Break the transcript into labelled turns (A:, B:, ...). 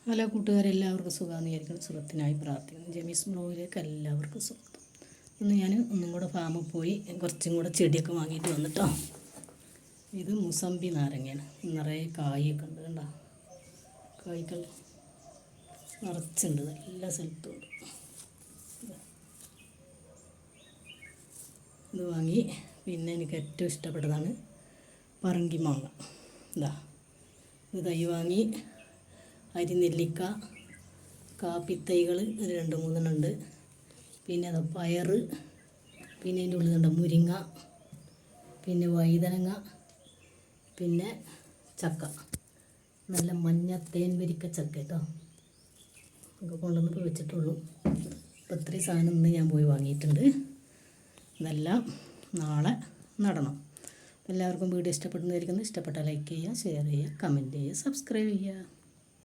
A: Hello കൂട്ടുകാരെല്ലാവർക്കും സുഖമാണെന്ന് വിചാരിക്കുന്നു. സുഖത്തിനായി പ്രാർത്ഥിക്കുന്നു. ജമീസ് ബ്ലോഗിലേക്ക് എല്ലാവർക്കും സ്വാഗതം. ഇന്ന് ഞാൻ ഒന്നും കൂടെ ഫാമിൽ പോയി കുറച്ചും കൂടെ ചെടിയൊക്കെ വാങ്ങിയിട്ട് വന്നിട്ടോ. ഇത് മുസമ്പി നാരങ്ങയാണ്. നിറയെ കായൊക്കെ ഉണ്ട്, കണ്ടോ? കായ്കൾ നിറച്ചുണ്ട്, എല്ലാ സ്ഥലത്തും ഉണ്ട്. ഇത് വാങ്ങി. പിന്നെ എനിക്ക് ഏറ്റവും ഇഷ്ടപ്പെട്ടതാണ് പറങ്കി മാങ്ങ. ഇത് തൈ വാങ്ങി. അരിനെല്ലിക്ക, കാപ്പിത്തൈകൾ 2-3 ഉണ്ട്. പിന്നെ അത് പയർ, പിന്നെ അതിൻ്റെ ഉള്ളിൽ മുരിങ്ങ, പിന്നെ വഴുതനങ്ങ, പിന്നെ ചക്ക, നല്ല മഞ്ഞ തേൻ വരിക്ക ചക്ക കേട്ടോ. ഒക്കെ കൊണ്ടുവന്നിപ്പോൾ വെച്ചിട്ടുള്ളൂ. അപ്പോൾ ഇത്രയും സാധനം ഇന്ന് ഞാൻ പോയി വാങ്ങിയിട്ടുണ്ട്. ഇതെല്ലാം നാളെ നടണം. എല്ലാവർക്കും വീഡിയോ ഇഷ്ടപ്പെടുന്നതായിരിക്കുന്നു. ഇഷ്ടപ്പെട്ടാൽ ലൈക്ക് ചെയ്യുക, ഷെയർ ചെയ്യുക, കമൻറ്റ് ചെയ്യുക, സബ്സ്ക്രൈബ് ചെയ്യുക.